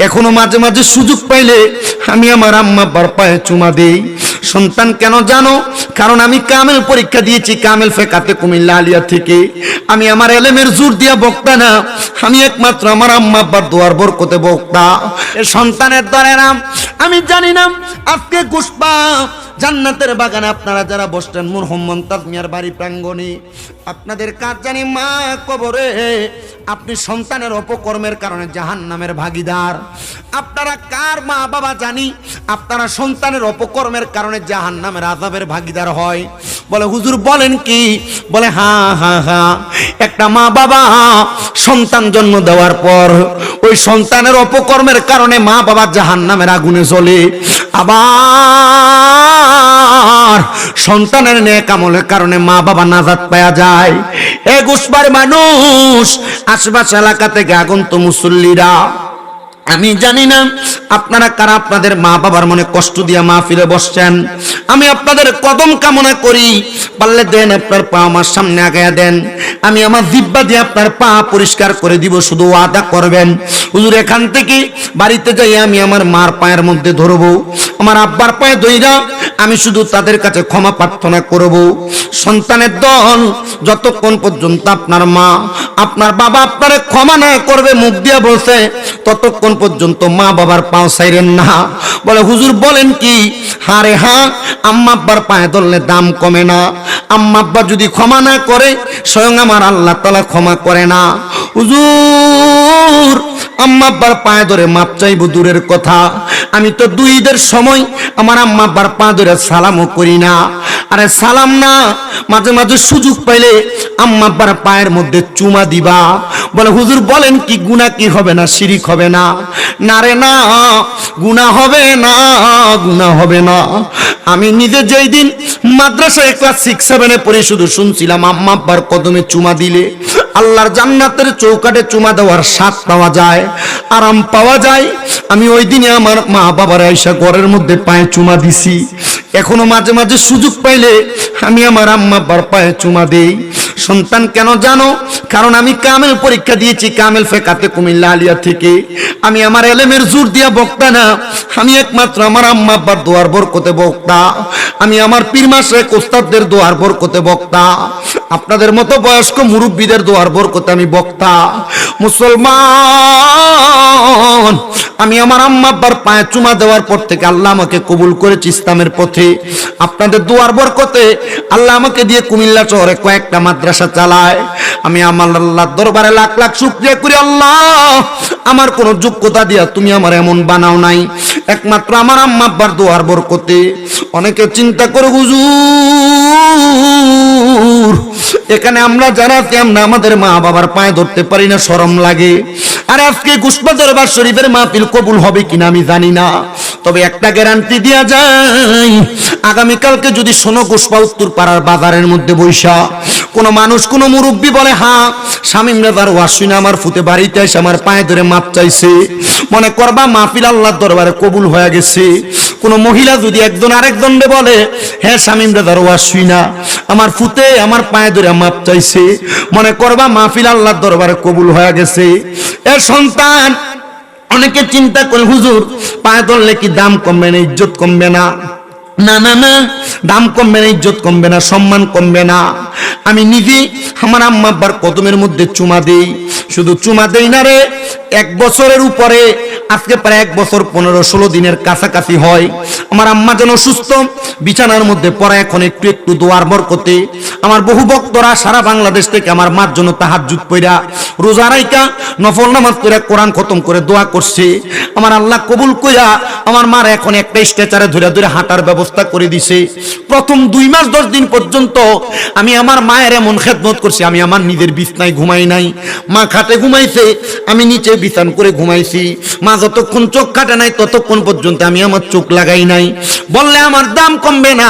এখনো মাঝে মাঝে সুযোগ পাইলে আমি আমার আম্মা আব্বার পায়ে চুমা দেই। সন্তান কেন জানো? কারণ আমি কামেল পরীক্ষা দিয়েছি, কামেল ফেকাতে কুমিল্লা আলিয়া থেকে। আমি আমার এলেমের জোর দিয়া বক্তা না, আমি একমাত্র আমার আম্মা আব্বার দোয়ার বরকতে বক্তা। সন্তানের দরে নাম আমি জানি না। আজকে গুসপা জান্নাতের বাগানে আপনারা যারা বসছেন মুরহম্মদ তাজমিয়ার বাড়ি প্রাঙ্গণে, আপনাদের কাজ জানি মা কবরে আপনি সন্তানের অপকর্মের কারণে জাহান্নামের ভাগীদার। আপনারা কার মা বাবা জানি আপনারা সন্তানের অপকর্মের কারণে জাহান্নামের আযাবের ভাগীদার হয়। বলে হুজুর বলেন কি? বলে হ্যাঁ হ্যাঁ হ্যাঁ, একটা মা বাবা সন্তান জন্ম দেওয়ার পর ওই সন্তানের অপকর্মের কারণে মা বাবা জাহান্নামের আগুনে জ্বলে, আবার সন্তানের নেক আমলের কারণে মা বাবা নাজাত পাওয়া যায়। এ গুসবার মানুষ, আশপাশ এলাকা থেকে আগন্ত মুসল্লিরা, আমি জানি না আপনারা কারা আপনাদের মা বাবার মনে কষ্ট দিয়া মাহফিলে বসছেন। আমি আপনাদের কদম কামনা করি, পারলে দেন আপনার পা আমার সামনে আগায়া দেন, আমি আমার জিহ্বা দিয়ে আপনার পা পরিষ্কার করে দিব। শুধু ওয়াদা করবেন হুজুর এখান থেকে বাড়িতে যাই আমি আমার মার পায়ের মধ্যে ধরবো, আমার আব্বার পায়ে ধইরা আমি শুধু তাদের কাছে ক্ষমা প্রার্থনা করব। সন্তানের দল, যতক্ষণ পর্যন্ত আপনার মা আপনার বাবা আপনারে ক্ষমা না করবে মুখ দিয়ে বলছে, ততক্ষণ পর্যন্ত মা বাবার পাও ছাইরেন না। বলে হুজুর বলেন কি? হারে হ্যাঁ, আম্মা আব্বার পায়ে ধরলে দাম কমে না। আম্মা আব্বা যদি ক্ষমা না করে স্বয়ং আমার আল্লাহ তাআলা ক্ষমা করে না। হুজুর আম্মা আব্বার পায়ে ধরে মাপ চাইবো দূরের কথা, আমি তো দুই ঈদের সময় আমার আম্মা আব্বার পা ধরে সালামও করি না। আরে সালাম না, মাঝে মাঝে সুযোগ পাইলে আম্মা আব্বার পায়ের মধ্যে চুমা দিবা। বলে হুজুর বলেন কি গুনাহ কি হবে না? শিরিক হবে না? না রে না, গুনাহ হবে না, গুনাহ হবে না। আমি নিজে যেই দিন মাদ্রাসায় ক্লাস 6-7 পড়ে শুধু শুনছিলাম আম্মা আব্বার কদমে চুমা দিলে আল্লাহর জান্নাতের চৌকাঠে চুমা দেওয়ার স্বাদ পাওয়া যায়, আরাম পাওয়া যায়। আমি ওই দিনে আমার মা বাবার আয়েশা ঘরের মধ্যে পায়ে চুমা দিছি। এখনো মাঝে মাঝে সুযোগ পাইলে আমি আমার আম্মা আব্বার পায়ে চুমা দেই। সন্তান কেন জানো? কারণ আমি কামেল পরীক্ষা দিয়েছি, কামেল ফেকাতে কুমিল্লা আলিয়া থেকে। আমি আমার এলেমের জোর দিয়া বক্তা না, আমি একমাত্র আমার আম্মা আব্বার দোয়ার বরকতে বক্তা। আমি আমার পীর মাশায়েখ ওস্তাদদের দোয়ার বরকতে বক্তা, আপনাদের মতো বয়স্ক মুরব্বীদের দোয়ার বরকতে আমি বক্তা। মুসলমান, আমি আমার আম্মা আব্বার পায়ে চুমা দেওয়ার পর থেকে আল্লাহ আমাকে কবুল করেছে ইসলামের পথে। আপনাদের দোয়ার বরকতে আল্লাহ আমাকে দিয়ে কুমিল্লা শহরে কয়েকটা মাদ্রাসা চালায়। আমি আমার আল্লাহর দরবারে লাখ লাখ শুকরিয়া করি। আল্লাহ, আমার কোনো যোগ্যতা দিয়া তুমি আমার এমন বানাও নাই, একমাত্র আমার আম্মা আব্বার দোয়ার বরকতে। অনেকে চিন্তা করে হুজুর এখানে আমরা যারা আছি আমরা আমাদের মা বাবার পায়ে ধরতে পারি না, শরম লাগে। আর আজকে গুসবা দরবার শরীফের মাহফিল কবুল হবে কিনা আমি জানি না, তবে একটা গ্যারান্টি দেয়া যায়, আগামীকালকে যদি শোনো গুসবা উত্তর পাড়ার বাজারের মধ্যে বৈশা কোনো মানুষ কোনো মুরব্বী বলে হ্যাঁ শামীম রেজার ওয়াজ শুনে আমার ফুতে বাড়িতে এসে আমার পায়ে ধরে মাপ চাইছে, মনে করবা মাহফিল আল্লাহর দরবারে কবুল হয়ে গেছে। কোন মহিলা যদি একজন আরেকজনকে বলে হ্যাঁ শামীম রেজার ওয়াজ শুনা আমার ফুতে আমার পায়ে ধরে মাপ চাইছে, মনে করবা মাহফিল আল্লাহর দরবারে কবুল হয়ে গেছে। এ সন্তান, অনেকে চিন্তা করে হুজুর পায়ে ধরলে কি দাম কমবে না, ইজ্জত কমবে না? না না না, দাম কমবে না, ইজ্জত কমবে না, সম্মান কমবে না। আমি নিজে আমার আম্মা আব্বার কদমের মধ্যে চুমা দেই। শুধু চুমা দেই না রে, 1 বছরের উপরে, আজকে প্রায় 1 বছর 15-16 দিনের কাছাকাছি হয়। আমার আম্মা যেন অসুস্থ, বিছানার মধ্যে পড়া, এখন একটু একটু দোয়ার বরকতে আমার বহু ভক্তরা সারা বাংলাদেশ থেকে আমার মার জন্য তাহাজ্জুদ পড়া, রোজা রাইকা, নফল নামাজ পড়া, কোরআন খতম করে দোয়া করছে। আমার আল্লাহ কবুল কইরা আমার মার এখন একটা স্ট্রেচারে ধরে ধরে হাঁটার ব্যবস্থা করে দিছে। প্রথম 2 মাস 10 দিন পর্যন্ত আমি আমার মায়ের এমন খেদমত করছি, আমি আমার নিজের বিছনায় ঘুমাই নাই, মা খাটে ঘুমাইছে, আমি নিচে বিছান করে ঘুমাইছি। মা যতক্ষণ চোখ কাটে নাই ততক্ষণ পর্যন্ত আমি আমার চোখ লাগাই নাই। বললে আমার দাম কমবে না,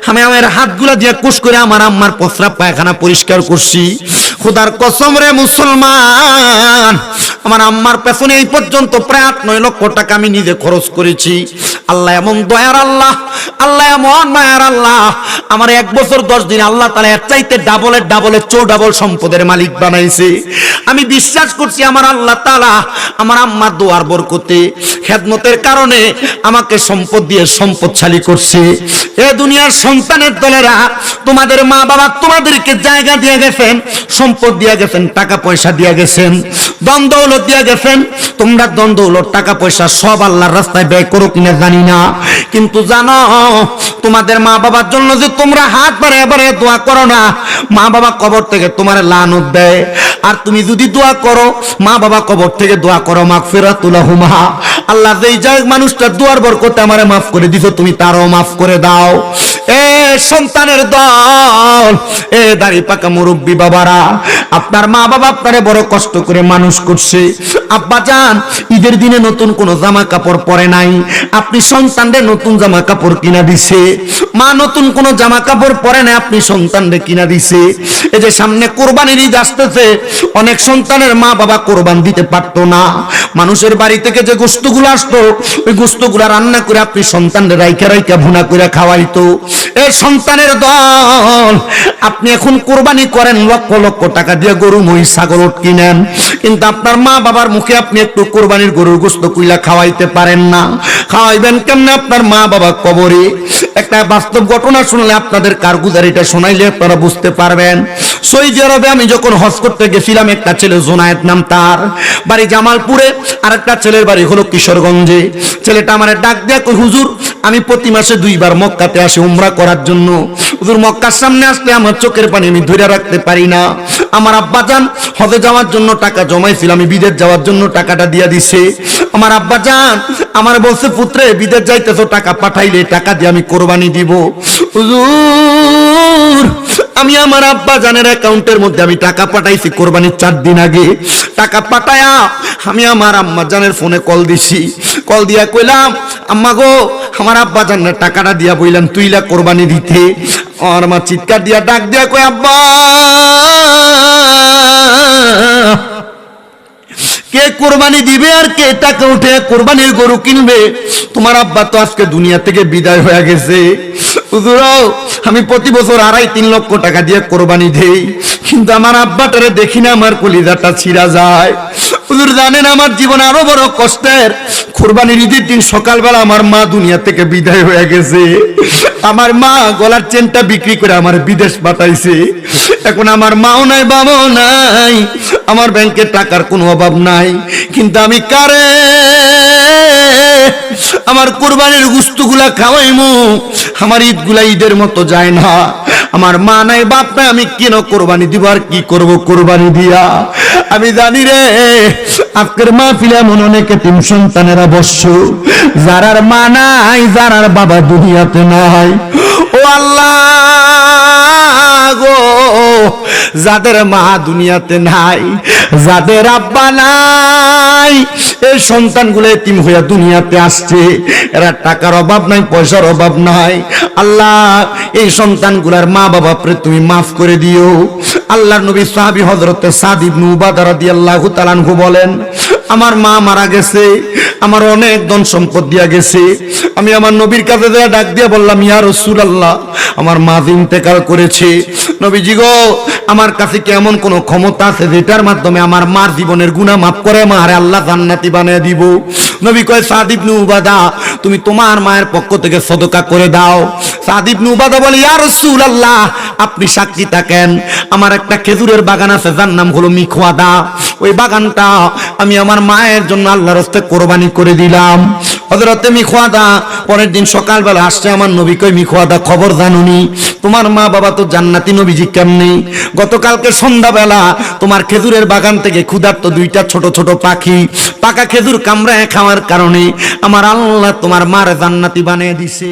আমি আমার হাতগুলা দিয়ে কুশ করে আমার আম্মার প্রস্রাব পায়খানা পরিষ্কার করছি। খোদার কসম রে মুসলমান, আমার আম্মার পেছনে এই পর্যন্ত প্রায় 8-9 লক্ষ টাকা আমি নিজে খরচ করেছি। আল্লাহ এমন দয়ার আল্লাহ, আল্লাহ এমন মায়ার আল্লাহ, আমার 1 বছর 10 দিন আল্লাহ তাআলা এর চাইতে ডাবলের চৌডাবল সম্পদের মালিক বানাইছে। আমি বিশ্বাস করছি আমার আল্লাহ তাআলা আমার আম্মার দোয়ার বরকতে খেদমতের কারণে আমাকে সম্পদ দিয়ে সম্পদশালী করছে। এ দুনিয়ার সন্তানের দলেরা, তোমাদের মা বাবা তোমাদেরকে জায়গা দিয়ে গেছেন, সম্পদ দিয়ে গেছেন, টাকা পয়সা দিয়ে গেছেন, ধন দৌলত দিয়ে গেছেন। তোমরা ধন দৌলত টাকা পয়সা সব আল্লাহর রাস্তায় ব্যয় করো কিনা জানি না, কিন্তু জানো তোমাদের মা বাবার জন্য যে তোমরা হাত বাড়ায় দোয়া করো না, মা বাবা কবর থেকে তোমার লানত দেয়। আর তুমি যদি দোয়া করো, মা বাবা কবর থেকে দোয়া করো মাগফিরাতুল লাহুমা, আল্লাহ যেই যায় মানুষটা দোয়ার বরকতে আমারে মাফ করে দিছো, তুমি তারও মাফ করে দাও। এ সন্তানের দল, এ দাড়ি পাকা মুরব্বী বাবারা, আপনার মা বাবা আপনারে বড় কষ্ট করে মানুষ করছে। আব্বা জান ঈদের দিনে নতুন কোন জামা কাপড় পরে নাই, আপনি সন্তানদের নতুন জামা কাপড় কিনা দিছে। মা নতুন কোন জামা কাপড় পরে নাই, আপনি সন্তানদের কিনা দিছে। এই যে সামনে কোরবানির ঈদ আসতেছে, অনেক সন্তানের মা বাবা কোরবান দিতে পারতো না, মানুষের বাড়ি থেকে যে গোশতগুলো আসতো ওই গোশতগুলো রান্না করে আপনি সন্তানদের রাইকা ভুনা করে খাওয়াইতো। এই সন্তানের দল, আপনি এখন কোরবানি করেন লক্ষ লক্ষ টাকা দিয়ে গরু মহিষ ছাগল কিনেন, কিন্তু আপনার মা বাবার মুখে আপনি একটু কোরবানির গরুর গোশত কুইলা খাওয়াইতে পারেন না। খাওয়াইবেন কেমনে আপনার মা বাবা কবরে? একটা বাস্তব ঘটনা শুনলে আপনাদের কারগুজারিটা শোনাইলে আপনারা বুঝতে পারবেন। সৌদি আরবে আমি যখন হজ করতে গেছিলাম, একটা ছেলে জোনায়েদ নাম, তার বাড়ি জামালপুরে, আর একটা ছেলের বাড়ি হলো কিশোরগঞ্জে। ছেলেটা আমার ডাক দেয়া কই, হুজুর আমি প্রতি মাসে 2 বার মক্কাতে আসি উমরা করার জন্য। হুজুর মক্কার সামনে আসলে আমার চোখের পানি আমি ধরে রাখতে পারি না। আমার আব্বা জান হজে যাওয়ার জন্য টাকা জমাইছিল, আমি বিদেশ যাওয়ার জন্য টাকাটা দিয়া দিছে। আমার আব্বা জান আমার বলছে, পুত্রে বিদেশ যাইতেছো, টাকা পাঠাইলে টাকা দিয়ে আমি কোরবানি দিব। হুজুর আমি আমার আব্বা জানের অ্যাকাউন্টের মধ্যে আমি টাকা পাঠাইছি কোরবানির 4 দিন আগে। টাকা পাঠায়া আমি আমার আম্মা জানের ফোনে কল দিছি, কল দিয়া কইলাম, আম্মা গো আমার আব্বা জানের টাকাটা দিয়া বইলাম তুইলা কোরবানি দিতে। আমার মা চিৎকার দিয়া ডাক দিয়া কই, আব্বা কে কোরবানি দিবে আর কে টাকা উঠে কোরবানির গরু কিনবে? তোমার আব্বা তো আজকে দুনিয়া থেকে বিদায় হয়ে গেছে। আমি প্রতি বছর 2.5-3 লক্ষ টাকা দিয়ে কোরবানি দেই, কিন্তু আমার আব্বাটারে দেখি না আমার কলিজাটা ছিঁড়া যায়। হুজুর জানেন আমার জীবন আরো বড় কষ্টের। কোরবানির ঈদের দিন সকালবেলা আমার মা দুনিয়া থেকে বিদায় হয়ে গেছে। আমার মা গলার চেনটা বিক্রি করে আমার বিদেশ পাঠাইছে। এখন আমার মাও নাই, বাবাও নাই, আমার ব্যাংকে টাকার কোনো অভাব নাই, কিন্তু আমি কারে আমার কোরবানির গোশতগুলা খাওয়াইমু? আমার ঈদগুলা ঈদের মতো যায় না। আমার মা নাই, বাপ নাই, আমি কেন কোরবানি দিব? আর কি করব কোরবানি দিয়া? আমি জানি রে আজকের মাহফিলে এমন অনেক এতিম সন্তানেরা বসছ, যারার মা নাই, যারার বাবা দুনিয়াতে নাই। ও আল্লাহ গো, যাদের মা দুনিয়াতে নাই, যাদের আব্বা নাই, এই সন্তানগুলো এতিম হইয়া দুনিয়াতে আসছে। এরা টাকার অভাব নাই, পয়সার অভাব নাই। আল্লাহ এই সন্তানগুলার মা বাবা তুমি মাফ করে দিও। আল্লাহর নবী সাহাবী হযরত সাদ ইবনে উবাদা রাদিয়াল্লাহু তাআলা আনহু বলেন, আমার মা মারা গেছে, আমার অনেক ধন সম্পদ দিয়া গেছে। আমি আমার নবীর কাছে ডাক দিয়ে বললাম, ইয়া রাসূলুল্লাহ আমার মা ইন্তেকাল করেছে। নবীজি গো, আমার কাছে কি এমন কোন ক্ষমতা আছে যেটার মাধ্যমে আমার মার জীবনের গুনাহ মাফ করে মারে আল্লাহ জান্নাতি বানিয়ে দিব? নবী কয়, সাদ ইবনে উবাদা তুমি তোমার মায়ের পক্ষ থেকে সদকা করে দাও। সাদ ইবনে উবাদা বলে, ইয়া রাসূলুল্লাহ আপনি সাক্ষী থাকেন, আমার একটা খেজুরের বাগান আছে যার নাম হলো মিখওয়াদা। ওই বাগানটা আমি আমার মায়ের জন্য আল্লাহর রাস্তায় কোরবানি করে দিলাম। হযরত মিখওয়াদা পরের দিন সকালবেলা আসছে আমার নবী কই, মিখওয়াদা খবর জানুনি? তোমার মা বাবা তো জান্নাতি, নবীজি কেমনি? গতকালকে সন্ধ্যাবেলা তোমার খেজুরের বাগান থেকে ক্ষুধার্ত 2টা ছোট ছোট পাখি পাকা খেজুর কামড়ায় খাওয়ার কারণে আমার আল্লাহ তোমার মার জান্নাতি বানিয়ে দিছে।